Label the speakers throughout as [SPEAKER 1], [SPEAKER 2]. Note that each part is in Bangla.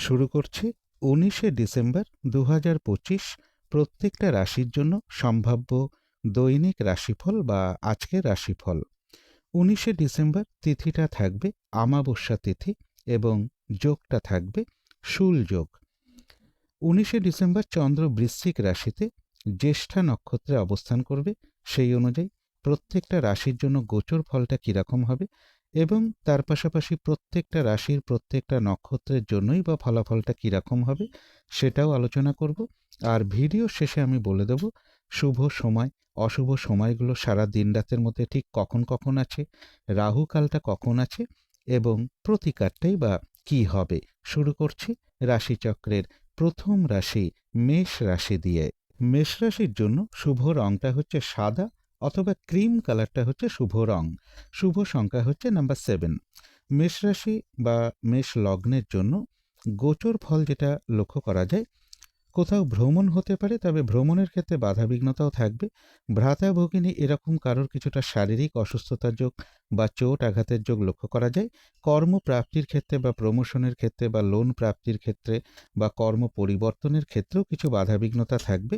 [SPEAKER 1] শুরু করছি ১৯শে ডিসেম্বর ২০২৫ প্রত্যেকটা রাশির জন্য সম্ভাব্য দৈনিক রাশিফল বা আজকের রাশিফল। ১৯শে ডিসেম্বর তিথিটা থাকবে আমাবস্যা তিথি এবং যোগটা থাকবে শূল যোগ। ১৯শে ডিসেম্বর চন্দ্র বৃশ্চিক রাশিতে জ্যেষ্ঠা নক্ষত্রে অবস্থান করবে। সেই অনুযায়ী প্রত্যেকটা রাশির জন্য গোচর ফলটা কীরকম হবে এবং তার পাশাপাশি প্রত্যেকটা রাশির প্রত্যেকটা নক্ষত্রের জন্যই বা ফলাফলটা কীরকম হবে সেটাও আলোচনা করব। আর ভিডিও শেষে আমি বলে দেব শুভ সময় অশুভ সময়গুলো সারা দিন রাতের মধ্যে ঠিক কখন কখন আছে, রাহুকালটা কখন আছে এবং প্রতিকারটাই বা কী হবে। শুরু করছি রাশিচক্রের প্রথম রাশি মেষ রাশি দিয়ে। মেষ রাশির জন্য শুভ রংটা হচ্ছে সাদা অথবা ক্রিম কালারটা হচ্ছে শুভ রং। শুভ সংখ্যা হচ্ছে নাম্বার 7। মেষ রাশি বা মেষ লগ্নের জন্য গোচর ফল যেটা লক্ষ্য করা যায়, কোথাও ভ্রমণ হতে পারে, তবে ভ্রমণের ক্ষেত্রে বাধাবিঘ্নতাও থাকবে। ভ্রাতা ভগিনী এরকম কারোর কিছুটা শারীরিক অসুস্থতার যোগ বা চোট আঘাতের যোগ লক্ষ্য করা যায়। কর্মপ্রাপ্তির ক্ষেত্রে বা প্রমোশনের ক্ষেত্রে বা লোন প্রাপ্তির ক্ষেত্রে বা কর্ম পরিবর্তনের ক্ষেত্রেও কিছু বাধাবিঘ্নতা থাকবে।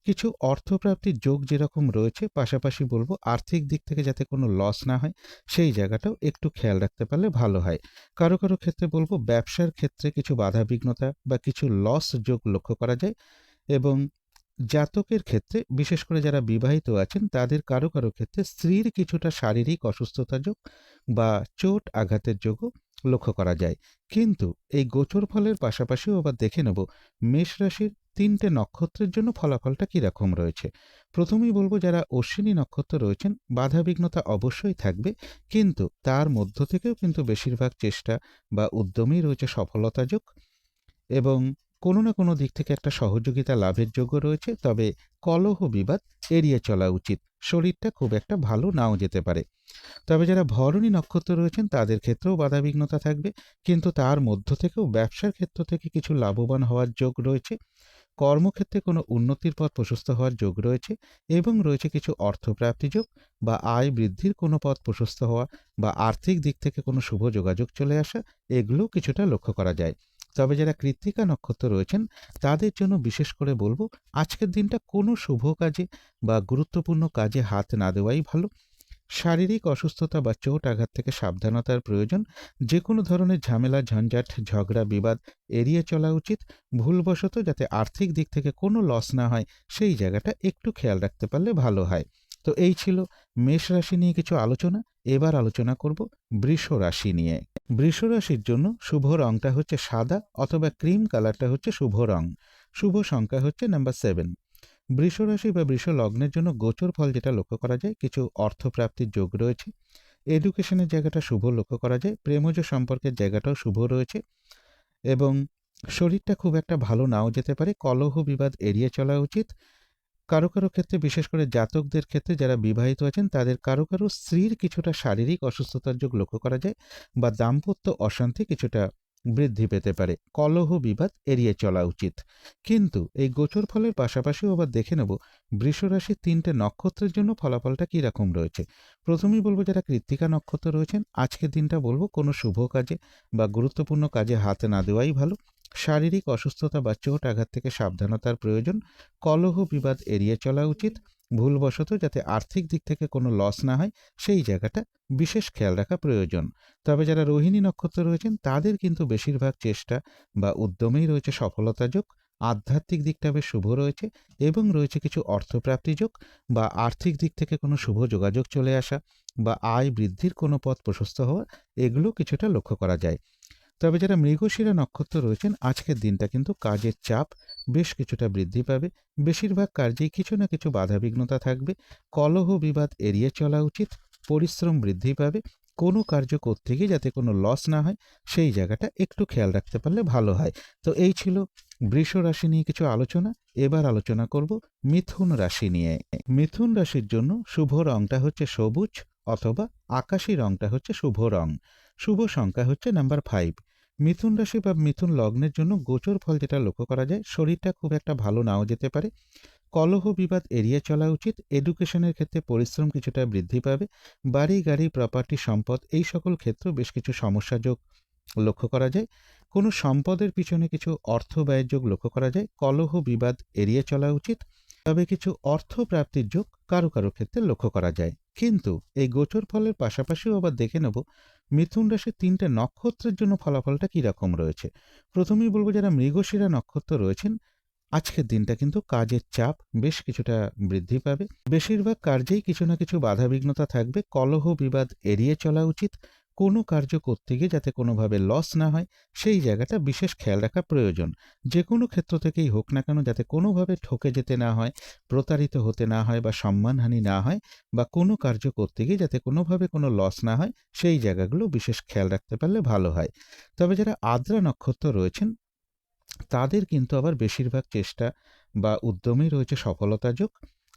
[SPEAKER 1] কিছু অর্থপ্রাপ্তির যোগ যেরকম রয়েছে, পাশাপাশি বলবো আর্থিক দিক থেকে যাতে কোনো লস না হয় সেই জায়গাটাও একটু খেয়াল রাখতে পারলে ভালো হয়। কারো কারো ক্ষেত্রে বলবো ব্যবসার ক্ষেত্রে কিছু বাধাবিঘ্নতা বা কিছু লস যোগ লক্ষ্য করা যায় এবং জাতকের ক্ষেত্রে বিশেষ করে যারা বিবাহিত আছেন তাদের কারো কারো ক্ষেত্রে স্ত্রীর কিছুটা শারীরিক অসুস্থতা যোগ বা চোট আঘাতের যোগও লক্ষ্য করা যায়। কিন্তু এই গোচর ফলের পাশাপাশিও আবার দেখে নেব মেষ রাশির ৩টে নক্ষত্রের জন্য ফলাফলটা কীরকম রয়েছে। প্রথমেই বলবো যারা অশ্বিনী নক্ষত্র রয়েছেন বাধাবিঘ্নতা অবশ্যই থাকবে, কিন্তু তার মধ্য থেকেও কিন্তু বেশিরভাগ চেষ্টা বা উদ্যমেই রয়েছে সফলতা যোগ এবং কোনো না কোনো দিক থেকে একটা সহযোগিতা লাভের যোগ্য রয়েছে। তবে কলহ বিবাদ এড়িয়ে চলা উচিত, শরীরটা খুব একটা ভালো নাও যেতে পারে। তবে যারা ভরণী নক্ষত্র রয়েছেন তাদের ক্ষেত্রেও বাধাবিঘ্নতা থাকবে, কিন্তু তার মধ্য থেকেও ব্যবসার ক্ষেত্র থেকে কিছু লাভবান হওয়ার যোগ রয়েছে। কর্মক্ষেত্রে কোনো উন্নতির পথ প্রশস্ত হওয়ার যোগ রয়েছে এবং রয়েছে কিছু অর্থপ্রাপ্তি যোগ বা আয় বৃদ্ধির কোনো পথ প্রশস্ত হওয়া বা আর্থিক দিক থেকে কোনো শুভ যোগাযোগ চলে আসা, এগুলোও কিছুটা লক্ষ্য করা যায়। তবে যারা কৃত্তিকা নক্ষত্র রয়েছেন তাদের জন্য বিশেষ করে বলবো আজকের দিনটা কোনো শুভ কাজে বা গুরুত্বপূর্ণ কাজে হাত না দেওয়াই ভালো। শারীরিক অসুস্থতা বা চোট আঘাত থেকে সাবধানতার প্রয়োজন। যে কোনো ধরনের ঝামেলা ঝঞ্ঝাট ঝগড়া বিবাদ এড়িয়ে চলা উচিত। ভুলবশত যাতে আর্থিক দিক থেকে কোনো লস না হয় সেই জায়গাটা একটু খেয়াল রাখতে পারলে ভালো হয়। তো এই ছিল মেষ রাশি নিয়ে কিছু আলোচনা। এবার আলোচনা করব বৃষ রাশি নিয়ে। বৃষ রাশির জন্য শুভ রংটা হচ্ছে সাদা অথবা ক্রিম কালারটা হচ্ছে শুভ রং। শুভ সংখ্যা হচ্ছে নাম্বার 7। বৃষ রাশি বা বৃষ লগ্নের জন্য গোচর ফল যেটা লক্ষ্য করা যায়, কিছু অর্থপ্রাপ্তির যোগ রয়েছে। এডুকেশনের জায়গাটা শুভ লক্ষ্য করা যায়, প্রেমজ সম্পর্কের জায়গাটাও শুভ রয়েছে এবং শরীরটা খুব একটা ভালো নাও যেতে পারে। কলহ বিবাদ এড়িয়ে চলা উচিত। কারো কারো ক্ষেত্রে বিশেষ করে জাতকদের ক্ষেত্রে যারা বিবাহিত আছেন তাদের কারো কারো স্ত্রীর কিছুটা শারীরিক অসুস্থতার যোগ লক্ষ্য করা যায় বা দাম্পত্য অশান্তি কিছুটা বৃদ্ধি পেতে পারে। কলহ বিবাদ এড়িয়ে চলা উচিত। কিন্তু এই গোচর ফলের পাশাপাশিও আবার দেখে নেব বৃষ রাশির ৩টে নক্ষত্রের জন্য ফলাফলটা কী রকম রয়েছে। প্রথমেই বলবো যারা কৃত্তিকা নক্ষত্র রয়েছেন আজকের দিনটা বলবো কোনো শুভ কাজে বা গুরুত্বপূর্ণ কাজে হাত না দেওয়াই ভালো। শারীরিক অসুস্থতা বা চোট আঘাত থেকে সাবধানতার প্রয়োজন। কলহ বিবাদ এড়িয়ে চলা উচিত। ভুলবশত যাতে আর্থিক দিক থেকে কোনো লস না হয় সেই জায়গাটা বিশেষ খেয়াল রাখা প্রয়োজন। তবে যারা রোহিণী নক্ষত্র রয়েছেন তাদের কিন্তু বেশিরভাগ চেষ্টা বা উদ্যমেই রয়েছে সফলতা যোগ। আধ্যাত্মিক দিকটা বেশ শুভ রয়েছে এবং রয়েছে কিছু অর্থপ্রাপ্তি যোগ বা আর্থিক দিক থেকে কোনো শুভ যোগাযোগ চলে আসা বা আয় বৃদ্ধির কোনো পথ প্রশস্ত হওয়া, এগুলো কিছুটা লক্ষ্য করা যায়। তবে যারা মৃগশিরা নক্ষত্র রয়েছেন আজকের দিনটা কিন্তু কাজের চাপ বেশ কিছুটা বৃদ্ধি পাবে। বেশিরভাগ কার্যেই কিছু না কিছু বাধাবিঘ্নতা থাকবে। কলহ বিবাদ এড়িয়ে চলা উচিত। পরিশ্রম বৃদ্ধি পাবে। কোনো কার্য করতে গিয়ে যাতে কোনো লস না হয় সেই জায়গাটা একটু খেয়াল রাখতে পারলে ভালো হয়। তো এই ছিল বৃষ রাশি নিয়ে কিছু আলোচনা। এবার আলোচনা করব মিথুন রাশি নিয়ে। মিথুন রাশির জন্য শুভ রংটা হচ্ছে সবুজ অথবা আকাশী রংটা হচ্ছে শুভ রং। শুভ সংখ্যা হচ্ছে নাম্বার 5। মিথুন রাশি বা মিথুন লগ্নের জন্য গোচর ফল যেটা লক্ষ্য করা যায়, শরীরটা খুব একটা ভালো নাও যেতে পারে। কলহ বিবাদ এড়িয়ে চলা উচিত। এডুকেশনের ক্ষেত্রে পরিশ্রম কিছুটা বৃদ্ধি পাবে। বাড়ি গাড়ি প্রপার্টি সম্পদ এই সকল ক্ষেত্রেও বেশ কিছু সমস্যাযোগ লক্ষ্য করা যায়। কোনো সম্পদের পিছনে কিছু অর্থ ব্যয়ের যোগ লক্ষ্য করা যায়। কলহ বিবাদ এড়িয়ে চলা উচিত। তবে কিছু অর্থ প্রাপ্তির যোগ কারো কারো ক্ষেত্রে লক্ষ্য করা যায়। কিন্তু এই গোচর ফলের পাশাপাশিও আবার দেখে নেব মিথুন রাশির ৩টে নক্ষত্রের জন্য ফলাফলটা কীরকম রয়েছে। প্রথমেই বলব, যারা মৃগশিরা নক্ষত্র রয়েছেন, আজকের দিনটা কিন্তু কাজের চাপ বেশ কিছুটা বৃদ্ধি পাবে। বেশিরভাগ কার্যেই কিছু না কিছু বাধাবিঘ্নতা থাকবে। কলহ বিবাদ এড়িয়ে চলা উচিত। কোনো কার্য করতে গিয়ে যাতে কোনোভাবে লস না হয়, সেই জায়গাটা বিশেষ খেয়াল রাখা প্রয়োজন। যে কোনো ক্ষেত্র থেকেই হোক না কেন, যাতে কোনোভাবে ঠকে যেতে না হয়, প্রতারিত হতে না হয় বা সম্মানহানি না হয়, বা কোনো কার্য করতে গিয়ে যাতে কোনোভাবে কোনো লস না হয়, সেই জায়গাগুলো বিশেষ খেয়াল রাখতে পারলে ভালো হয়। তবে যারা আদ্রা নক্ষত্র রয়েছেন, তাদের কিন্তু আবার বেশিরভাগ চেষ্টা বা উদ্যমেই রয়েছে সফলতা যোগ।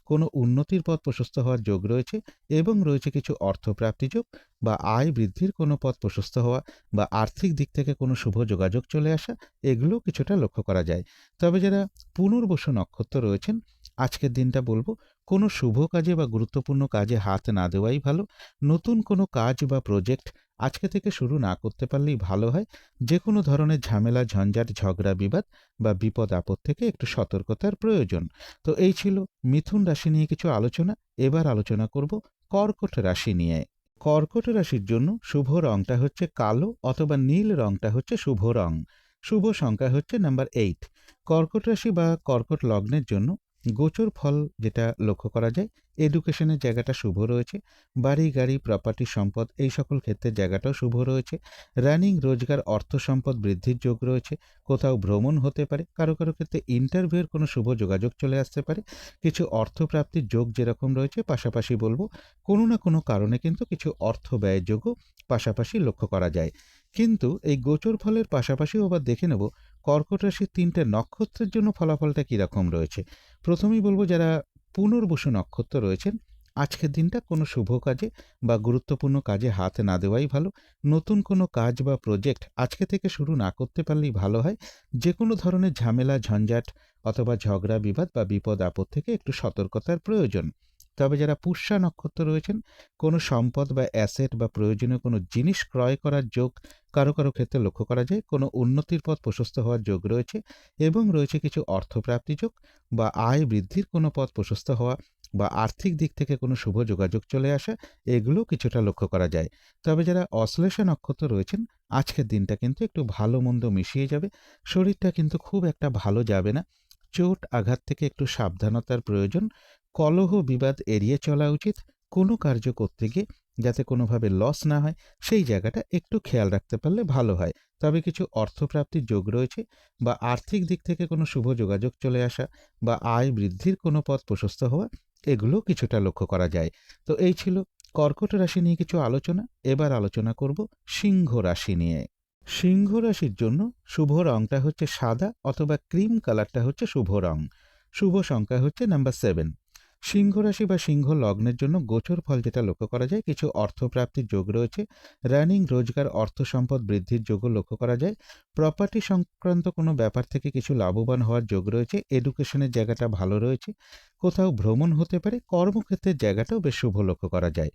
[SPEAKER 1] কোনো উন্নতির পথ প্রশস্ত হওয়ার যোগ রয়েছে, এবং রয়েছে কিছু অর্থপ্রাপ্তি যোগ বা আয় বৃদ্ধির কোনো পথ প্রশস্ত হওয়া, বা আর্থিক দিক থেকে কোনো শুভ যোগাযোগ চলে আসা, এগুলো কিছুটা লক্ষ্য করা যায়। তবে যারা পুনর্বসু নক্ষত্র রয়েছেন, আজকের দিনটা বলবো কোনো শুভ কাজে বা গুরুত্বপূর্ণ কাজে হাত না দেওয়াই ভালো। নতুন কোনো কাজ বা প্রজেক্ট আজকে থেকে শুরু না করতে পারলেই ভালো হয়। যে কোনো ধরনের ঝামেলা, ঝঞ্ঝাট, ঝগড়া, বিবাদ বা বিপদ আপদ থেকে একটু সতর্কতার প্রয়োজন। তো এই ছিল মিথুন রাশি নিয়ে কিছু আলোচনা। এবার আলোচনা করব কর্কট রাশি নিয়ে। কর্কট রাশির জন্য শুভ রংটা হচ্ছে কালো অথবা নীল রংটা হচ্ছে শুভ রং। শুভ সংখ্যা হচ্ছে নাম্বার 8। কর্কট রাশি বা কর্কট লগ্নের জন্য গোচর ফল যেটা লক্ষ্য করা যায়, এডুকেশনের জায়গাটা শুভ রয়েছে। বাড়ি, গাড়ি, প্রপার্টি, সম্পদ এই সকল ক্ষেত্রের জায়গাটাও শুভ রয়েছে। রানিং, রোজগার, অর্থ সম্পদ বৃদ্ধির যোগ রয়েছে। কোথাও ভ্রমণ হতে পারে। কারো কারো ক্ষেত্রে ইন্টারভিউয়ের কোনো শুভ যোগাযোগ চলে আসতে পারে। কিছু অর্থপ্রাপ্তির যোগ যেরকম রয়েছে, পাশাপাশি বলবো কোনো না কোনো কারণে কিন্তু কিছু অর্থ ব্যয়ের যোগও পাশাপাশি লক্ষ্য করা যায়। কিন্তু এই গোচর ফলের পাশাপাশিও আবার দেখে নেব কর্কট রাশির ৩টে নক্ষত্রের জন্য ফলাফলটা কীরকম রয়েছে। প্রথমেই বলবো, যারা পুনর্বসু নক্ষত্র রয়েছেন, আজকের দিনটা কোনো শুভ কাজে বা গুরুত্বপূর্ণ কাজে হাত না দেওয়াই ভালো। নতুন কোনো কাজ বা প্রজেক্ট আজকে থেকে শুরু না করতে পারলেই ভালো হয়। যে কোনো ধরনের ঝামেলা, ঝঞ্ঝাট অথবা ঝগড়া, বিবাদ বা বিপদ আপদ থেকে একটু সতর্কতার প্রয়োজন। তবে যারা পুষ্যা নক্ষত্র রয়েছেন, কোনো সম্পদ বা অ্যাসেট বা প্রয়োজনীয় কোনো জিনিস ক্রয় করার যোগ কারো কারো ক্ষেত্রে লক্ষ্য করা যায়। কোনো উন্নতির পথ প্রশস্ত হওয়ার যোগ রয়েছে, এবং রয়েছে কিছু অর্থপ্রাপ্তি যোগ বা আয় বৃদ্ধির কোনো পথ প্রশস্ত হওয়া, বা আর্থিক দিক থেকে কোনো শুভ যোগাযোগ চলে আসা, এগুলো কিছুটা লক্ষ্য করা যায়। তবে যারা অশ্লেষা নক্ষত্র রয়েছেন, আজকের দিনটা কিন্তু একটু ভালো মন্দ মিশিয়ে যাবে। শরীরটা কিন্তু খুব একটা ভালো যাবে না। চোট আঘাত থেকে একটু সাবধানতার প্রয়োজন। কলহ বিবাদ এড়িয়ে চলা উচিত। কোনো কার্য করতে গিয়ে যাতে কোনোভাবে লস না হয়, সেই জায়গাটা একটু খেয়াল রাখতে পারলে ভালো হয়। তবে কিছু অর্থপ্রাপ্তির যোগ রয়েছে, বা আর্থিক দিক থেকে কোনো শুভ যোগাযোগ চলে আসা, বা আয় বৃদ্ধির কোনো পথ প্রশস্ত হওয়া, এগুলো কিছুটা লক্ষ্য করা যায়। তো এই ছিল কর্কট রাশি নিয়ে কিছু আলোচনা। এবার আলোচনা করব সিংহ রাশি নিয়ে। সিংহ রাশির জন্য শুভ রংটা হচ্ছে সাদা অথবা ক্রিম কালারটা হচ্ছে শুভ রং। শুভ সংখ্যা হচ্ছে নাম্বার 7। সিংহ রাশি বা সিংহ লগ্নের জন্য গোচর ফল যেটা লক্ষ্য করা যায়, কিছু অর্থপ্রাপ্তির যোগ রয়েছে। রানিং, রোজগার, অর্থ সম্পদ বৃদ্ধির যোগও লক্ষ্য করা যায়। প্রপার্টি সংক্রান্ত কোনো ব্যাপার থেকে কিছু লাভবান হওয়ার যোগ রয়েছে। এডুকেশনের জায়গাটা ভালো রয়েছে। কোথাও ভ্রমণ হতে পারে। কর্মক্ষেত্রের জায়গাটাও বেশ শুভ লক্ষ্য করা যায়।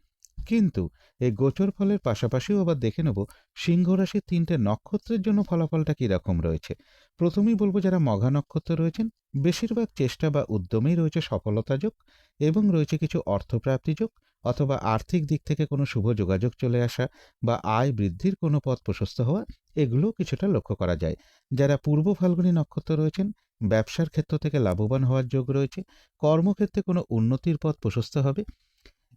[SPEAKER 1] কিন্তু এই গোচর ফলের পাশাপাশিও আবার দেখে নেব সিংহ রাশির ৩টে নক্ষত্রের জন্য ফলাফলটা কীরকম রয়েছে। প্রথমেই বলবো, যারা মঘা নক্ষত্র রয়েছেন, বেশিরভাগ চেষ্টা বা উদ্যমেই রয়েছে সফলতা যোগ, এবং রয়েছে কিছু অর্থপ্রাপ্তি যোগ অথবা আর্থিক দিক থেকে কোনো শুভ যোগাযোগ চলে আসা, বা আয় বৃদ্ধির কোনো পথ প্রশস্ত হওয়া, এগুলো কিছুটা লক্ষ্য করা যায়। যারা পূর্ব ফাল্গুনী নক্ষত্র রয়েছেন, ব্যবসার ক্ষেত্র থেকে লাভবান হওয়ার যোগ রয়েছে। কর্মক্ষেত্রে কোনো উন্নতির পথ প্রশস্ত হবে,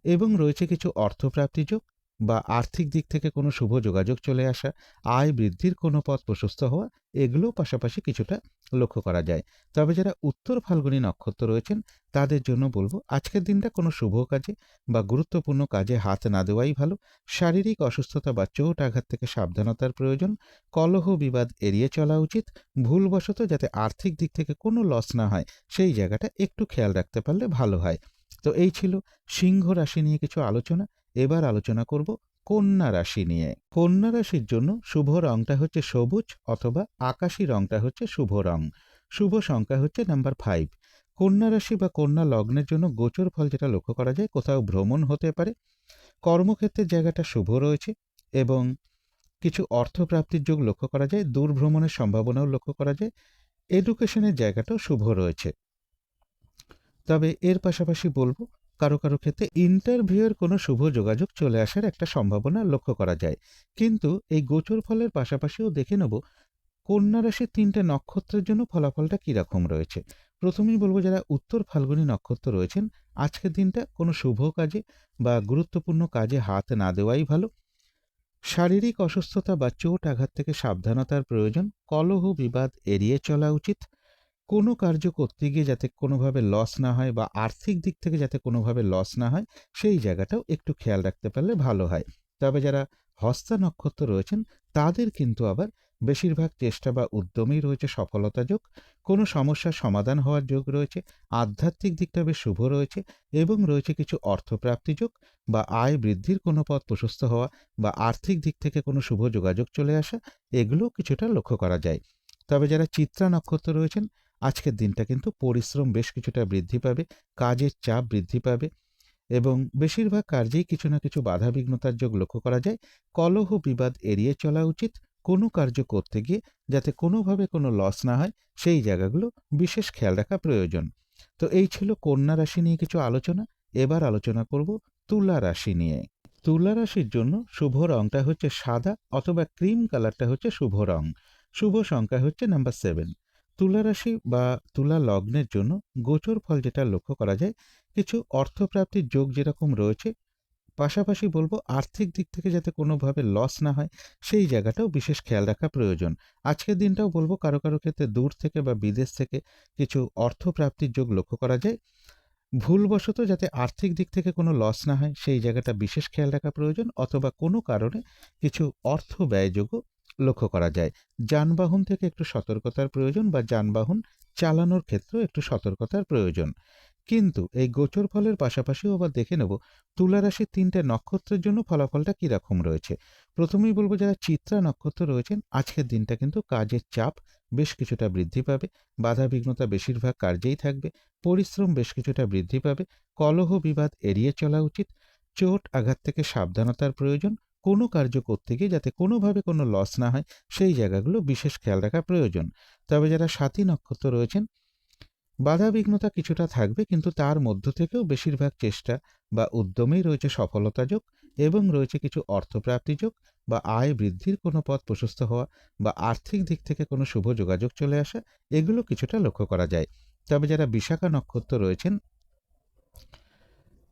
[SPEAKER 1] এবং রয়েছে কিছু অর্থপ্রাপ্তি যোগ বা আর্থিক দিক থেকে কোনো শুভ যোগাযোগ চলে আসা, আয় বৃদ্ধির কোনো পথ প্রশস্ত হওয়া, এগুলো পাশাপাশি কিছুটা লক্ষ্য করা যায়। তবে যারা উত্তর ফাল্গুনী নক্ষত্র রয়েছেন, তাদের জন্য বলবো আজকের দিনটা কোনো শুভ কাজে বা গুরুত্বপূর্ণ কাজে হাত না দেওয়াই ভালো। শারীরিক অসুস্থতা বা চোট আঘাত থেকে সাবধানতার প্রয়োজন। কলহ বিবাদ এড়িয়ে চলা উচিত। ভুলবশত যাতে আর্থিক দিক থেকে কোনো লস না হয়, সেই জায়গাটা একটু খেয়াল রাখতে পারলে ভালো হয়। তো এই ছিল সিংহ রাশি নিয়ে কিছু আলোচনা। এবার আলোচনা করব কন্যা রাশি নিয়ে। কন্যা রাশির জন্য শুভ রংটা হচ্ছে সবুজ অথবা আকাশী রংটা হচ্ছে শুভ রং। শুভ সংখ্যা হচ্ছে নাম্বার 5। কন্যা রাশি বা কন্যা লগ্নের জন্য গোচর ফল যেটা লক্ষ্য করা যায়, কোথাও ভ্রমণ হতে পারে। কর্মক্ষেত্রের জায়গাটা শুভ রয়েছে, এবং কিছু অর্থপ্রাপ্তির যোগ লক্ষ্য করা যায়, দূর ভ্রমণের সম্ভাবনাও লক্ষ্য করা যায়, এডুকেশনের জায়গাটাও শুভ রয়েছে। তবে এর পাশাপাশি বলবো কারো কারো ক্ষেত্রে ইন্টারভিউয়ের কোনো শুভ যোগাযোগ চলে আসার একটা সম্ভাবনা লক্ষ্য করা যায়। কিন্তু এই গোচর ফলের পাশাপাশিও দেখে নেব কন্যা রাশির ৩টে নক্ষত্রের জন্য ফলাফলটা কীরকম রয়েছে। প্রথমেই বলবো যারা উত্তর ফাল্গুনী নক্ষত্র রয়েছেন, আজকের দিনটা কোনো শুভ কাজে বা গুরুত্বপূর্ণ কাজে হাত না দেওয়াই ভালো। শারীরিক অসুস্থতা বা চোট আঘাত থেকে সাবধানতার প্রয়োজন। কলহ বিবাদ এড়িয়ে চলা উচিত। কোনো কার্য করতে গিয়ে যাতে কোনোভাবে লস না হয় বা আর্থিক দিক থেকে যাতে কোনোভাবে লস না হয়, সেই জায়গাটাও একটু খেয়াল রাখতে পারলে ভালো হয়। তবে যারা হস্তা নক্ষত্র রয়েছেন, তাদের কিন্তু আবার বেশিরভাগ চেষ্টা বা উদ্যমেই রয়েছে সফলতা যোগ। কোনো সমস্যার সমাধান হওয়ার যোগ রয়েছে। আধ্যাত্মিক দিকটা বেশ শুভ রয়েছে এবং রয়েছে কিছু অর্থপ্রাপ্তি যোগ বা আয় বৃদ্ধির কোনো পথ প্রশস্ত হওয়া বা আর্থিক দিক থেকে কোনো শুভ যোগাযোগ চলে আসা, এগুলোও কিছুটা লক্ষ্য করা যায়। তবে যারা চিত্রা নক্ষত্র রয়েছেন, আজকের দিনটা কিন্তু পরিশ্রম বেশ কিছুটা বৃদ্ধি পাবে, কাজের চাপ বৃদ্ধি পাবে এবং বেশিরভাগ কার্যেই কিছু না কিছু বাধাবিঘ্নতার যোগ লক্ষ্য করা যায়। কলহ বিবাদ এড়িয়ে চলা উচিত। কোনো কার্য করতে গিয়ে যাতে কোনোভাবে কোনো লস না হয়, সেই জায়গাগুলো বিশেষ খেয়াল রাখা প্রয়োজন। তো এই ছিল কন্যা রাশি নিয়ে কিছু আলোচনা। এবার আলোচনা করব তুলা রাশি নিয়ে। তুলা রাশির জন্য শুভ রংটা হচ্ছে সাদা অথবা ক্রিম কালারটা হচ্ছে শুভ রং। শুভ সংখ্যা হচ্ছে নাম্বার 7। তুলা রাশি বা তুলা লগ্নের জন্য গোচর ফল যেটা লক্ষ্য করা যায়, কিছু অর্থপ্রাপ্তির যোগ যেরকম রয়েছে, পাশাপাশি বলবো আর্থিক দিক থেকে যাতে কোনোভাবে লস না হয়, সেই জায়গাটাও বিশেষ খেয়াল রাখা প্রয়োজন। আজকের দিনটাও বলবো কারো কারো ক্ষেত্রে দূর থেকে বা বিদেশ থেকে কিছু অর্থপ্রাপ্তির যোগ লক্ষ্য করা যায়। ভুলবশত যাতে আর্থিক দিক থেকে কোনো লস না হয়, সেই জায়গাটা বিশেষ খেয়াল রাখা প্রয়োজন, অথবা কোনো কারণে কিছু অর্থ ব্যয়যোগও লক্ষ্য করা যায়। যানবাহন থেকে একটু সতর্কতার প্রয়োজন বা যানবাহন চালানোর ক্ষেত্রেও একটু সতর্কতার প্রয়োজন। কিন্তু এই গোচর ফলের পাশাপাশিও আবার দেখে নেব তুলা রাশির ৩টে নক্ষত্রের জন্য ফলাফলটা কীরকম রয়েছে। প্রথমেই বলবো যারা চিত্রা নক্ষত্র রয়েছেন, আজকের দিনটা কিন্তু কাজের চাপ বেশ কিছুটা বৃদ্ধি পাবে, বাধাবিঘ্নতা বেশিরভাগ কার্যেই থাকবে, পরিশ্রম বেশ কিছুটা বৃদ্ধি পাবে, কলহ বিবাদ এড়িয়ে চলা উচিত, চোট আঘাত থেকে সাবধানতার প্রয়োজন। কোনো কার্য করতে গিয়ে যাতে কোনোভাবে কোনো লস না হয়, সেই জায়গাগুলো বিশেষ খেয়াল রাখা প্রয়োজন। তবে যারা সাথী নক্ষত্র রয়েছেন, বাধাবিঘ্নতা কিছুটা থাকবে, কিন্তু তার মধ্য থেকেও বেশিরভাগ চেষ্টা বা উদ্যমেই রয়েছে সফলতা যোগ এবং রয়েছে কিছু অর্থপ্রাপ্তি যোগ বা আয় বৃদ্ধির কোনো পথ প্রশস্ত হওয়া বা আর্থিক দিক থেকে কোনো শুভ যোগাযোগ চলে আসা, এগুলো কিছুটা লক্ষ্য করা যায়। তবে যারা বিশাখা নক্ষত্র রয়েছেন,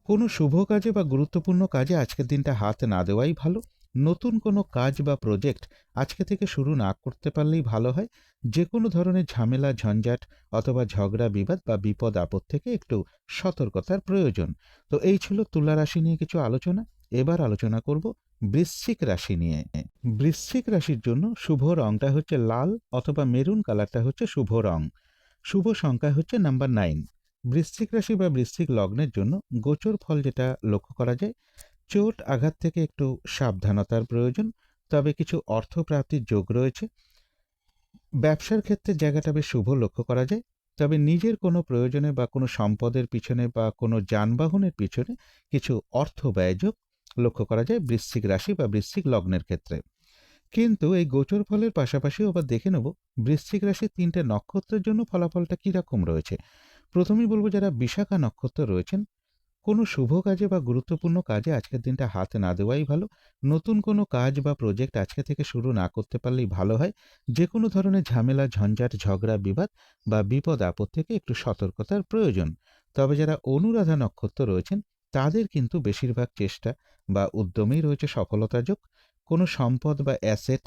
[SPEAKER 1] কোনো শুভ কাজে বা গুরুত্বপূর্ণ কাজে আজকের দিনটা হাত না দেওয়াই ভালো। নতুন কোনো কাজ বা প্রজেক্ট আজকে থেকে শুরু না করতে পারলেই ভালো হয়। যে কোনো ধরনের ঝামেলা ঝঞ্ঝাট অথবা ঝগড়া বিবাদ বা বিপদ আপদ থেকে একটু সতর্কতার প্রয়োজন। তো এই ছিল তুলা রাশি নিয়ে কিছু আলোচনা। এবার আলোচনা করব বৃশ্চিক রাশি নিয়ে। বৃশ্চিক রাশির জন্য শুভ রংটা হচ্ছে লাল অথবা মেরুন কালারটা হচ্ছে শুভ রং। শুভ সংখ্যা হচ্ছে নাম্বার 9। বৃশ্চিক রাশি বা বৃশ্চিক লগ্নের জন্য গোচর ফল যেটা লক্ষ্য করা যায়, চোট আঘাত থেকে একটু সাবধানতার প্রয়োজন। তবে কিছু অর্থপ্রাপ্তির যোগ রয়েছে। ব্যবসার ক্ষেত্রে জায়গাটা বেশ শুভ লক্ষ্য করা যায়। তবে নিজের কোনো প্রয়োজনে বা কোনো সম্পদের পিছনে বা কোনো যানবাহনের পিছনে কিছু অর্থ ব্যয়যোগ লক্ষ্য করা যায় বৃশ্চিক রাশি বা বৃশ্চিক লগ্নের ক্ষেত্রে। কিন্তু এই গোচর ফলের পাশাপাশিও আবার দেখে নেব বৃশ্চিক রাশির ৩টে নক্ষত্রের জন্য ফলাফলটা কীরকম রয়েছে। প্রথমেই বলবো যারা বিশাখা নক্ষত্র রয়েছেন, কোনো শুভ কাজে বা গুরুত্বপূর্ণ কাজে আজকের দিনটা হাত না দেওয়াই ভালো। নতুন কোনো কাজ বা প্রজেক্ট আজকে থেকে শুরু না করতে পারলেই ভালো হয়। যে কোনো ধরনের ঝামেলা ঝঞ্ঝাট ঝগড়া বিবাদ বা বিপদ আপদ থেকে একটু সতর্কতার প্রয়োজন। তবে যারা অনুরাধা নক্ষত্র রয়েছেন, তাদের কিন্তু বেশিরভাগ চেষ্টা বা উদ্যমেই রয়েছে সফলতা যোগ। কোনো সম্পদ বা অ্যাসেট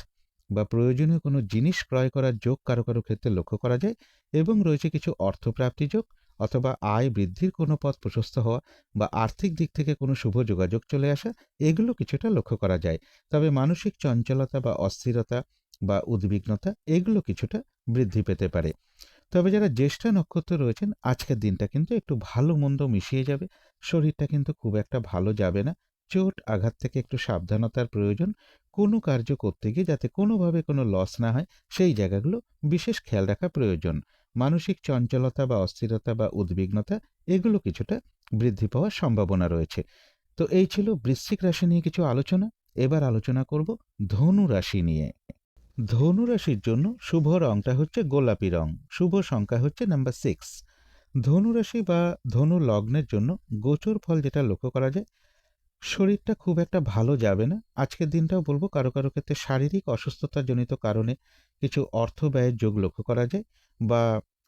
[SPEAKER 1] বা প্রয়োজনীয় কোনো জিনিস ক্রয় করার যোগ কারো কারো ক্ষেত্রে লক্ষ্য করা যায় এবং রয়েছে কিছু অর্থপ্রাপ্তি যোগ অথবা আয় বৃদ্ধির কোনো পথ প্রশস্ত হওয়া বা আর্থিক দিক থেকে কোনো শুভ যোগাযোগ চলে আসা, এগুলো কিছুটা লক্ষ্য করা যায়। তবে মানসিক চঞ্চলতা বা অস্থিরতা বা উদ্বিগ্নতা, এগুলো কিছুটা বৃদ্ধি পেতে পারে। তবে যারা জ্যেষ্ঠা নক্ষত্র রয়েছেন, আজকের দিনটা কিন্তু একটু ভালো মন্দ মিশিয়ে যাবে। শরীরটা কিন্তু খুব একটা ভালো যাবে না। চোট আঘাত থেকে একটু সাবধানতার প্রয়োজন। কোনো কার্য করতে গিয়ে যাতে কোনোভাবে কোনো লস না হয়, সেই জায়গাগুলো বিশেষ খেয়াল রাখা প্রয়োজন। মানসিক চঞ্চলতা বা অস্থিরতা বা উদ্বিগ্নতা, এগুলো কিছুটা বৃদ্ধি পাওয়ার সম্ভাবনা রয়েছে। তো এই ছিল বৃশ্চিক রাশি নিয়ে কিছু আলোচনা। এবার আলোচনা করব ধনু রাশি নিয়ে। ধনু রাশির জন্য শুভ রংটা হচ্ছে গোলাপি রং, শুভ সংখ্যা হচ্ছে নাম্বার 6। ধনু রাশি বা ধনু লগ্নের জন্য গোচর ফল যেটা লক্ষ্য করা যায়, শরীরটা খুব একটা ভালো যাবে না। আজকের দিনটাও বলবো কারো কারো ক্ষেত্রে শারীরিক অসুস্থতাজনিত কারণে কিছু অর্থ ব্যয়ের যোগ লক্ষ্য করা যায়, বা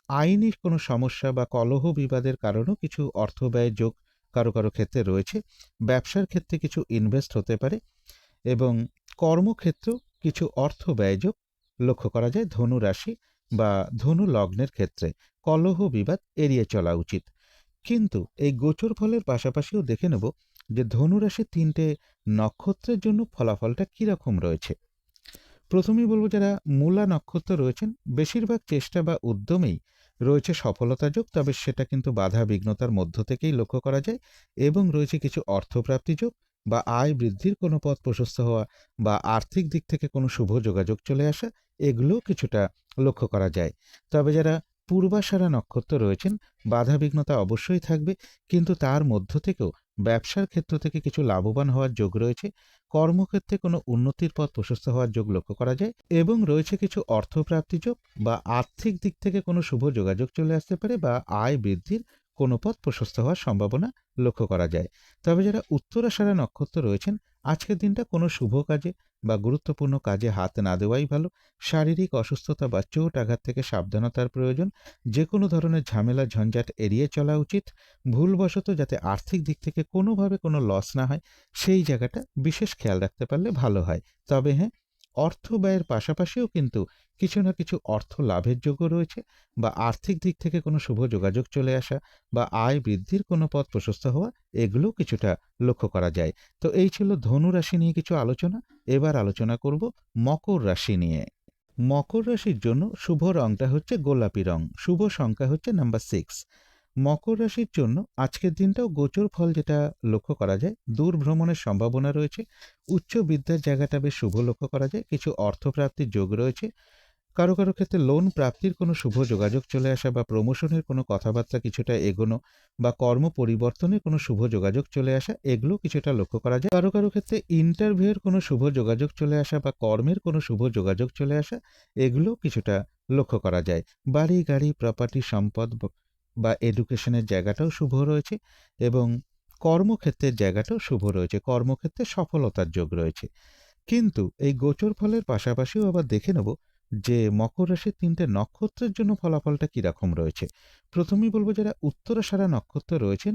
[SPEAKER 1] আইনি কোনো সমস্যা বা কলহ বিবাদের কারণেও কিছু অর্থ ব্যয়ের যোগ কারো কারো ক্ষেত্রে রয়েছে। ব্যবসার ক্ষেত্রে কিছু ইনভেস্ট হতে পারে এবং কর্মক্ষেত্রেও কিছু অর্থ ব্যয়যোগ লক্ষ্য করা যায়। ধনু রাশি বা ধনু লগ্নের ক্ষেত্রে কলহ বিবাদ এড়িয়ে চলা উচিত। কিন্তু এই গোচর ফলের পাশাপাশিও দেখে নেব যে ধনু রাশির 3টে নক্ষত্রের জন্য ফলাফলটা কীরকম রয়েছে। প্রথমেই বলবো যারা মূলা নক্ষত্র রয়েছেন, বেশিরভাগ চেষ্টা বা উদ্যমেই রয়েছে সফলতা যোগ, তবে সেটা কিন্তু বাধা বিঘ্নতার মধ্য থেকেই লক্ষ্য করা যায়। এবং রয়েছে কিছু অর্থপ্রাপ্তি যোগ বা আয় বৃদ্ধির কোনো পথ প্রশস্ত হওয়া বা আর্থিক দিক থেকে কোনো শুভ যোগাযোগ চলে আসা, এগুলোও কিছুটা লক্ষ্য করা যায়। তবে যারা পূর্বাষাঢ়া নক্ষত্র রয়েছেন, বাধা বিঘ্নতা অবশ্যই থাকবে, কিন্তু তার মধ্য থেকেও ব্যবসার ক্ষেত্র থেকে কিছু লাভবান হওয়ার যোগ রয়েছে। কর্মক্ষেত্রে কোনো উন্নতির পথ প্রশস্ত হওয়ার যোগ লক্ষ্য করা যায় এবং রয়েছে কিছু অর্থপ্রাপ্তি যোগ বা আর্থিক দিক থেকে কোনো শুভ যোগাযোগ চলে আসতে পারে বা আয় বৃদ্ধির কোনো পথ প্রশস্ত হওয়ার সম্ভাবনা লক্ষ্য করা যায়। তবে যারা উত্তরাষাঢ়া নক্ষত্র রয়েছেন, আজকের দিনটা কোনো শুভ কাজে বা গুরুত্বপূর্ণ কাজে হাত না দেওয়াই ভালো। শারীরিক অসুস্থতা বা চোট আঘাত থেকে সাবধানতার প্রয়োজন। যে কোনো ধরনের ঝামেলা ঝঞ্ঝাট এড়িয়ে চলা উচিত। ভুলবশত যাতে আর্থিক দিক থেকে কোনোভাবে কোনো লস না হয়, সেই জায়গাটা বিশেষ খেয়াল রাখতে পারলে ভালো হয়। তবে হ্যাঁ, অর্থ ব্যয়ের পাশাপাশিও কিন্তু কিছু না কিছু অর্থ লাভের যোগও রয়েছে, বা আর্থিক দিক থেকে কোনো শুভ যোগাযোগ চলে আসা বা আয় বৃদ্ধির কোনো পথ প্রশস্ত হওয়া, এগুলোও কিছুটা লক্ষ্য করা যায়। তো এই ছিল ধনু রাশি নিয়ে কিছু আলোচনা। এবার আলোচনা করব মকর রাশি নিয়ে। মকর রাশির জন্য শুভ রংটা হচ্ছে গোলাপি রং, শুভ সংখ্যা হচ্ছে নাম্বার 6। মকর রাশির জন্য আজকের দিনটাও গোচর ফল যেটা লক্ষ্য করা যায়, দূর ভ্রমণের সম্ভাবনা রয়েছে। উচ্চ বিদ্যার জায়গাটা বেশ শুভ লক্ষ্য করা যায়। কিছু অর্থপ্রাপ্তির যোগ রয়েছে। কারো কারো ক্ষেত্রে লোন প্রাপ্তির কোনো শুভ যোগাযোগ চলে আসা বা প্রমোশনের কোনো কথাবার্তা কিছুটা এগোনো বা কর্ম পরিবর্তনের কোনো শুভ যোগাযোগ চলে আসা, এগুলো কিছুটা লক্ষ্য করা যায়। কারো কারো ক্ষেত্রে ইন্টারভিউয়ের কোনো শুভ যোগাযোগ চলে আসা বা কর্মের কোনো শুভ যোগাযোগ চলে আসা, এগুলো কিছুটা লক্ষ্য করা যায়। বাড়ি গাড়ি প্রপার্টি সম্পদ বা এডুকেশনের জায়গাটাও শুভ রয়েছে এবং কর্মক্ষেত্রের জায়গাটাও শুভ রয়েছে। কর্মক্ষেত্রে সফলতার যোগ রয়েছে। কিন্তু এই গোচর ফলের পাশাপাশিও আবার দেখে নেব যে মকর রাশির 3টে নক্ষত্রের জন্য ফলাফলটা কীরকম রয়েছে। প্রথমেই বলবো যারা উত্তরাষাঢ়া নক্ষত্র রয়েছেন,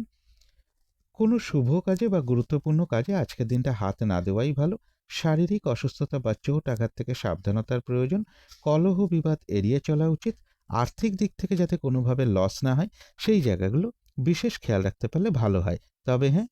[SPEAKER 1] কোনো শুভ কাজে বা গুরুত্বপূর্ণ কাজে আজকের দিনটা হাত না দেওয়াই ভালো। শারীরিক অসুস্থতা বা চোট আঘাত থেকে সাবধানতার প্রয়োজন। কলহ বিবাদ এড়িয়ে চলা উচিত। আর্থিক দিক থেকে যাতে কোনোভাবে লস না হয়, সেই জায়গাগুলো বিশেষ খেয়াল রাখতে পারলে ভালো হয়। তবে হ্যাঁ,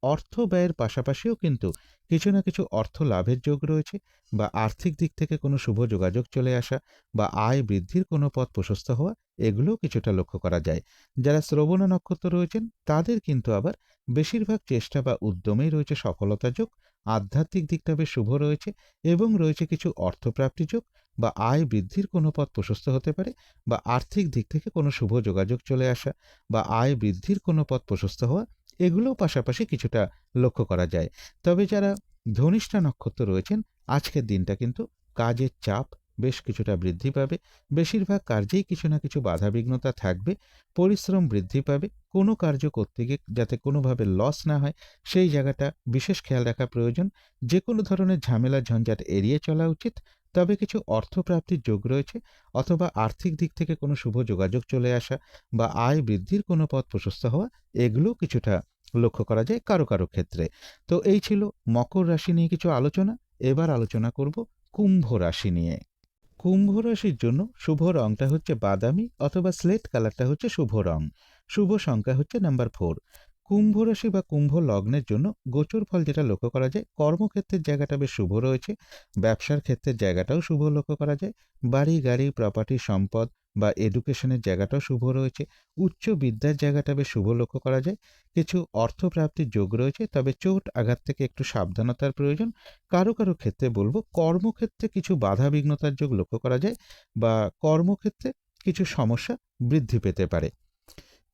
[SPEAKER 1] অর্থ ব্যয়ের পাশাপাশিও কিন্তু কিছু না কিছু অর্থ লাভের যোগ রয়েছে, বা আর্থিক দিক থেকে কোনো শুভ যোগাযোগ চলে আসা বা আয় বৃদ্ধির কোনো পথ প্রশস্ত হওয়া, এগুলোও কিছুটা লক্ষ্য করা যায়। যারা শ্রবণা নক্ষত্র রয়েছেন, তাদের কিন্তু আবার বেশিরভাগ চেষ্টা বা উদ্যমেই রয়েছে সফলতা যোগ। আধ্যাত্মিক দিকটা বেশ শুভ রয়েছে এবং রয়েছে কিছু অর্থপ্রাপ্তি যোগ বা আয় বৃদ্ধির কোনো পথ প্রশস্ত হতে পারে, বা আর্থিক দিক থেকে কোনো শুভ যোগাযোগ চলে আসা বা আয় বৃদ্ধির কোনো পথ প্রশস্ত হওয়া, এগুলোও পাশাপাশি কিছুটা লক্ষ্য করা যায়। তবে যারা ধনিষ্ঠা নক্ষত্র রয়েছেন, আজকের দিনটা কিন্তু কাজের চাপ বেশ কিছুটা বৃদ্ধি পাবে। বেশিরভাগ কার্যেই কিছু না কিছু বাধাবিঘ্নতা থাকবে। পরিশ্রম বৃদ্ধি পাবে। কোনো কার্য করতে গিয়ে যাতে কোনোভাবে লস না হয়, সেই জায়গাটা বিশেষ খেয়াল রাখা প্রয়োজন। যে কোনো ধরনের ঝামেলা ঝঞ্ঝাট এড়িয়ে চলা উচিত। তবে কিছু অর্থপ্রাপ্তির যোগ রয়েছে, অথবা আর্থিক দিক থেকে কোনো শুভ যোগাযোগ চলে আসা বা আয় বৃদ্ধির কোনো পথ প্রশস্ত হওয়া, এগুলোও কিছুটা লক্ষ্য করা যায় কারো কারো ক্ষেত্রে। তো এই ছিল মকর রাশি নিয়ে কিছু আলোচনা। এবার আলোচনা করব কুম্ভ রাশি নিয়ে। কুম্ভ রাশির জন্য শুভ রংটা হচ্ছে বাদামি অথবা স্লেট কালারটা হচ্ছে শুভ রং। শুভ সংখ্যা হচ্ছে নাম্বার 4। কুম্ভ রাশি বা কুম্ভ লগ্নের জন্য গোচর ফল যেটা লক্ষ্য করা যায়, কর্মক্ষেত্রের জায়গাটা বেশ শুভ রয়েছে। ব্যবসার ক্ষেত্রের জায়গাটাও শুভ লক্ষ্য করা যায়। বাড়ি গাড়ি প্রপার্টি সম্পদ বা এডুকেশনের জায়গাটাও শুভ রয়েছে। উচ্চ বিদ্যার জায়গাটা বেশ শুভ লক্ষ্য করা যায়। কিছু অর্থপ্রাপ্তির যোগ রয়েছে, তবে চোট আঘাত থেকে একটু সাবধানতার প্রয়োজন। কারো কারো ক্ষেত্রে বলবো কর্মক্ষেত্রে কিছু বাধা বিঘ্নতার যোগ লক্ষ্য করা যায়, বা কর্মক্ষেত্রে কিছু সমস্যা বৃদ্ধি পেতে পারে।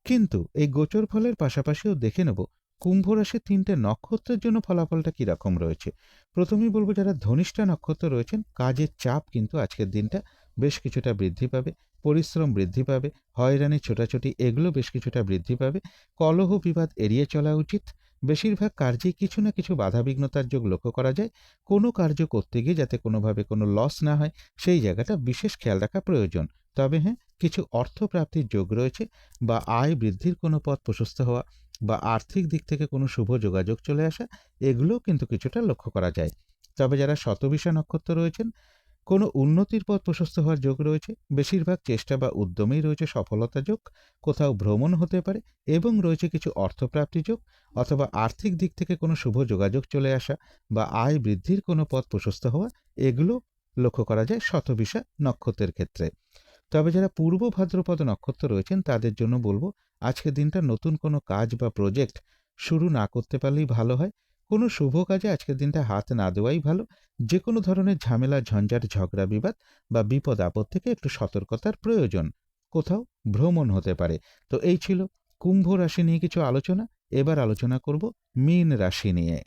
[SPEAKER 1] কিন্তু এই গোচর ফলের পাশাপাশিও দেখে নেব কুম্ভ রাশির ৩টে নক্ষত্রের জন্য ফলাফলটা কীরকম রয়েছে? প্রথমেই বলব, যারা ধনিষ্ঠা নক্ষত্র রয়েছেন, কাজের চাপ কিন্তু আজকের দিনটা বেশ কিছুটা বৃদ্ধি পাবে, পরিশ্রম বৃদ্ধি পাবে, হয়রানি ছোটাছুটি এগুলো বেশ কিছুটা বৃদ্ধি পাবে। কলহ বিবাদ এড়িয়ে চলা উচিত। বেশিরভাগ কার্যেই কিছু না কিছু বাধাবিঘ্নতার যোগ লক্ষ্য করা যায়। কোনো কার্য করতে গিয়ে যাতে কোনোভাবে কোনো লস না হয়, সেই জায়গাটা বিশেষ খেয়াল রাখা প্রয়োজন। তবে হ্যাঁ, কিছু অর্থপ্রাপ্তির যোগ রয়েছে, বা আয় বৃদ্ধির কোনো পথ প্রশস্ত হওয়া, বা আর্থিক দিক থেকে কোনো শুভ যোগাযোগ চলে আসা, এগুলোও কিন্তু কিছুটা লক্ষ্য করা যায়। তবে যারা শতবিশা নক্ষত্র রয়েছেন, কোনো উন্নতির পথ প্রশস্ত হওয়ার যোগ রয়েছে। বেশিরভাগ চেষ্টা বা উদ্যমেই রয়েছে সফলতা যোগ। কোথাও ভ্রমণ হতে পারে, এবং রয়েছে কিছু অর্থপ্রাপ্তি যোগ, অথবা আর্থিক দিক থেকে কোনো শুভ যোগাযোগ চলে আসা, বা আয় বৃদ্ধির কোনো পথ প্রশস্ত হওয়া, এগুলো লক্ষ্য করা যায় শতবিশা নক্ষত্রের ক্ষেত্রে। তবে যারা পূর্ব ভাদ্রপদ নক্ষত্র রয়েছেন, তাদের জন্য বলবো, আজকের দিনটা নতুন কোনো কাজ বা প্রজেক্ট শুরু না করতে পারলেই ভালো হয়। কোনো শুভ কাজে আজকের দিনটা হাত না দেওয়াই ভালো। যে কোনো ধরনের ঝামেলা, ঝঞ্ঝাট, ঝগড়া বিবাদ বা বিপদ আপদ থেকে একটু সতর্কতার প্রয়োজন। কোথাও ভ্রমণ হতে পারে। তো এই ছিল কুম্ভ রাশি নিয়ে কিছু আলোচনা। এবার আলোচনা করব মীন রাশি নিয়ে।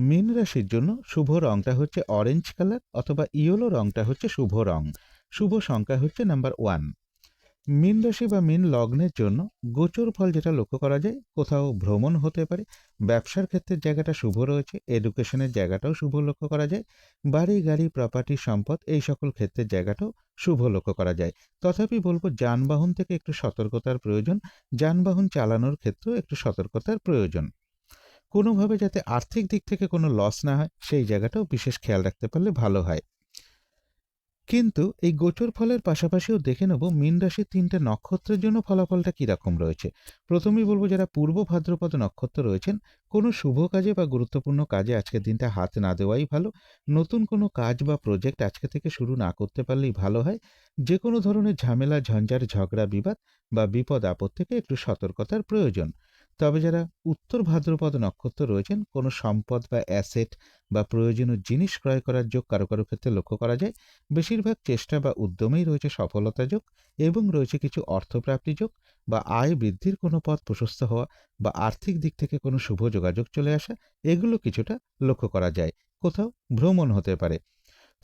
[SPEAKER 1] মীন রাশির জন্য শুভ রংটা হচ্ছে অরেঞ্জ কালার, অথবা ইয়েলো রংটা হচ্ছে শুভ রং। শুভ সংখ্যা হচ্ছে নাম্বার 1। মীন রাশি বা মীন লগ্নের জন্য গোচর ফল যেটা লক্ষ্য করা যায়, কোথাও ভ্রমণ হতে পারে, ব্যবসার ক্ষেত্রের জায়গাটা শুভ রয়েছে, এডুকেশনের জায়গাটাও শুভ লক্ষ্য করা যায়, বাড়ি গাড়ি প্রপার্টি সম্পদ এই সকল ক্ষেত্রের জায়গাটাও শুভ লক্ষ্য করা যায়। তথাপি বলবো, যানবাহন থেকে একটু সতর্কতার প্রয়োজন। যানবাহন চালানোর ক্ষেত্রেও একটু সতর্কতার প্রয়োজন। কোনোভাবে যাতে আর্থিক দিক থেকে কোনো লস না হয়, সেই জায়গাটাও বিশেষ খেয়াল রাখতে পারলে ভালো হয়। কিন্তু এই গোচর ফলের পাশাপাশিও দেখে নেব মীন রাশির ৩টে নক্ষত্রের জন্য ফলাফলটা কীরকম রয়েছে। প্রথমেই বলবো, যারা পূর্ব ভাদ্রপদ নক্ষত্র রয়েছেন, কোনো শুভ কাজে বা গুরুত্বপূর্ণ কাজে আজকের দিনটা হাত না দেওয়াই ভালো। নতুন কোনো কাজ বা প্রজেক্ট আজকে থেকে শুরু না করতে পারলেই ভালো হয়। যে কোনো ধরনের ঝামেলা, ঝঞ্ঝাট, ঝগড়া বিবাদ বা বিপদ আপদ থেকে একটু সতর্কতার প্রয়োজন। তবে যারা উত্তর ভাদ্রপদ নক্ষত্র রয়েছেন, কোনো সম্পদ বা অ্যাসেট বা প্রয়োজনীয় জিনিস ক্রয় করার যোগ কারো কারো ক্ষেত্রে লক্ষ্য করা যায়। বেশিরভাগ চেষ্টা বা উদ্যমেই রয়েছে সফলতা যোগ, এবং রয়েছে কিছু অর্থপ্রাপ্তি যোগ, বা আয় বৃদ্ধির কোনো পথ প্রশস্ত হওয়া, বা আর্থিক দিক থেকে কোনো শুভ যোগাযোগ চলে আসা, এগুলো কিছুটা লক্ষ্য করা যায়। কোথাও ভ্রমণ হতে পারে।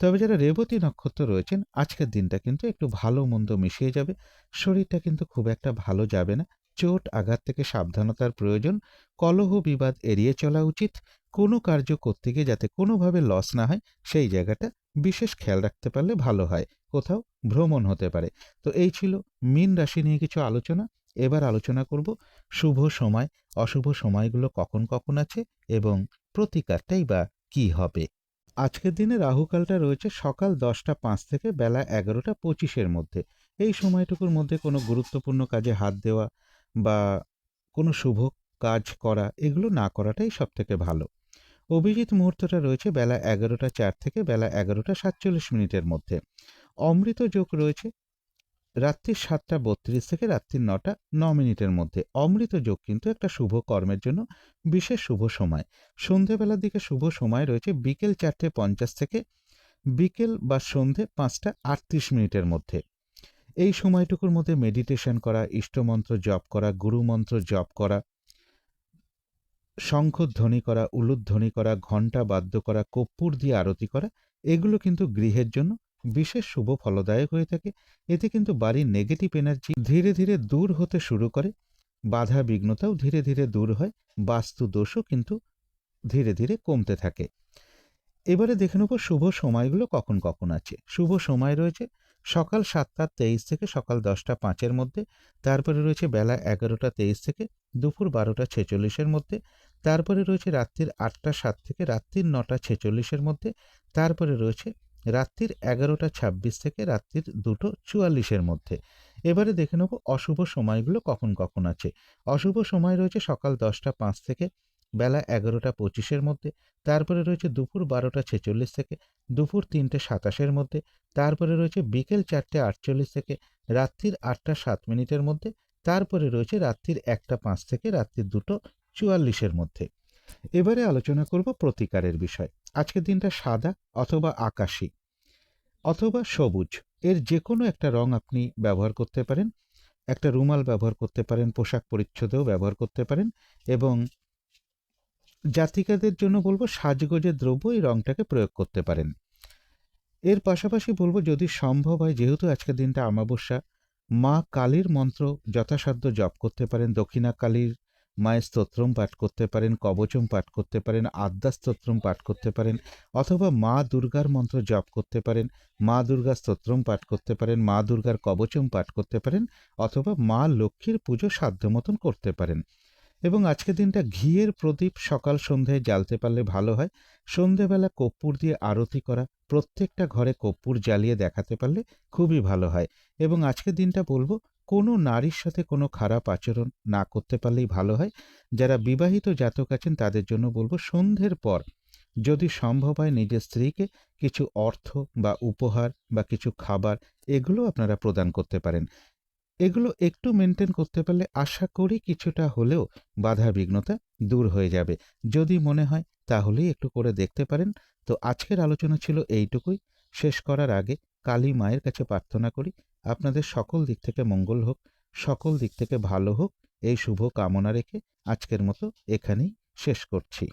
[SPEAKER 1] তবে যারা রেবতী নক্ষত্র রয়েছেন, আজকের দিনটা কিন্তু একটু ভালো মন্দ মিশিয়ে যাবে। শরীরটা কিন্তু খুব একটা ভালো যাবে না। চোট আঘাত থেকে সাবধানতার প্রয়োজন। কলহ বিবাদ এড়িয়ে চলা উচিত। কোনো কার্য করতে গিয়ে যাতে কোনোভাবে লস না হয়, সেই জায়গাটা বিশেষ খেয়াল রাখতে পারলে ভালো হয়। কোথাও ভ্রমণ হতে পারে। তো এই ছিল মীন রাশি নিয়ে কিছু আলোচনা। এবার আলোচনা করব শুভ সময়, অশুভ সময়গুলো কখন কখন আছে, এবং প্রতিকারটাই বা কী হবে। আজকের দিনে রাহুকালটা রয়েছে সকাল 10টা 5 থেকে বেলা 11টা 25-এর মধ্যে। এই সময়টুকুর মধ্যে কোনো গুরুত্বপূর্ণ কাজে হাত দেওয়া বা কোনো শুভ কাজ করা, এগুলো না করাটাই সব থেকে ভালো। অভিজিৎ মুহূর্তটা রয়েছে বেলা 11টা 4 থেকে বেলা 11টা 47 মিনিটের মধ্যে। অমৃত যোগ রয়েছে রাত্রি 7টা 32 থেকে রাত্রি 9টা 9 মিনিটের মধ্যে। অমৃত যোগ কিন্তু একটা শুভ কর্মের জন্য বিশেষ শুভ সময়। সন্ধেবেলার দিকে শুভ সময় রয়েছে বিকেল 4টে 50 থেকে বিকেল বা সন্ধে 5টা 38 মিনিটের মধ্যে। এই সময়টুকুর মধ্যে মেডিটেশন করা, ইষ্টমন্ত্র জপ করা, গুরুমন্ত্র জপ করা, শঙ্খধ্বনি করা, উলুধ্বনি করা, ঘণ্টা বাদ্য করা, কর্পূর দিয়ে আরতি করা, এগুলো কিন্তু গৃহের জন্য বিশেষ শুভ ফলদায়ক হয়ে থাকে। এতে কিন্তু বাড়ির নেগেটিভ এনার্জি ধীরে ধীরে দূর হতে শুরু করে, বাধা বিঘ্নতাও ধীরে ধীরে দূর হয়, বাস্তু দোষও কিন্তু ধীরে ধীরে কমতে থাকে। এবারে দেখে নেব শুভ সময়গুলো কখন কখন আছে। শুভ সময় রয়েছে সকাল 7টা 23 থেকে সকাল 10টা 5-এর মধ্যে। তারপরে রয়েছে বেলা 11টা 23 থেকে দুপুর 12টা 46-এর মধ্যে। তারপরে রয়েছে রাত্রির 8টা 7 থেকে রাত্রির 9টা 46-এর মধ্যে। তারপরে রয়েছে রাত্রির 11টা 26 থেকে রাত্রির 2টো 44-এর মধ্যে। এবারে দেখে নেব অশুভ সময়গুলো কখন কখন আছে। অশুভ সময় রয়েছে সকাল 10টা 5 থেকে বেলা 11টা 25-এর মধ্যে। তারপরে রয়েছে দুপুর 12টা 46 থেকে দুপুর 3টে 27-এর মধ্যে। তারপরে রয়েছে বিকেল 4টে 48 থেকে রাত্রির 8টা 7 মিনিটের মধ্যে। তারপরে রয়েছে রাত্রির 1টা 5 থেকে রাত্রির 2টো 44-এর মধ্যে। এবারে আলোচনা করব প্রতিকারের বিষয়। আজকের দিনটা সাদা অথবা আকাশী অথবা সবুজ, এর যে কোনো একটা রং আপনি ব্যবহার করতে পারেন। একটা রুমাল ব্যবহার করতে পারেন, পোশাক পরিচ্ছদেও ব্যবহার করতে পারেন, এবং জাতিকাদের জন্য বলবো সাজগোজের দ্রব্য এই রংটাকে প্রয়োগ করতে পারেন। এর পাশাপাশি বলবো যদি সম্ভব হয়, যেহেতু আজকের দিনটা অমাবস্যা, মা কালীর মন্ত্র যথাসাধ্য জপ করতে পারেন, দক্ষিণা কালীর মায়ের স্তোত্রম পাঠ করতে পারেন, কবচম পাঠ করতে পারেন, আদ্যা স্তোত্রম পাঠ করতে পারেন, অথবা মা দুর্গার মন্ত্র জপ করতে পারেন, মা দুর্গা স্তোত্রম পাঠ করতে পারেন, মা দুর্গার কবচম পাঠ করতে পারেন, অথবা মা লক্ষ্মীর পুজো সাধ্য মতন করতে পারেন। এবং আজকের দিনটা ঘিয়ের প্রদীপ সকাল সন্ধ্যায় জ্বালতে পারলে ভালো হয়। সন্ধেবেলা কর্পূর দিয়ে আরতি করা, প্রত্যেকটা ঘরে কর্পূর জ্বালিয়ে দেখাতে পারলে খুবই ভালো হয়। এবং আজকের দিনটা বলবো কোনো নারীর সাথে কোনো খারাপ আচরণ না করতে পারলেই ভালো হয়। যারা বিবাহিত জাতক আছেন তাদের জন্য বলবো সন্ধ্যের পর যদি সম্ভব হয় নিজের স্ত্রীকে কিছু অর্থ বা উপহার বা কিছু খাবার এগুলো আপনারা প্রদান করতে পারেন। এগুলো একটু মেনটেন করতে পারলে আশা করি কিছুটা হলেও বাধা বিঘ্নতা দূর হয়ে যাবে। যদি মনে হয় তাহলেই একটু করে দেখতে পারেন। তো আজকের আলোচনা ছিল এইটুকুই। শেষ করার আগে কালী মায়ের কাছে প্রার্থনা করি আপনাদের সকল দিক থেকে মঙ্গল হোক, সকল দিক থেকে ভালো হোক, এই শুভ কামনা রেখে আজকের মতো এখানেই শেষ করছি।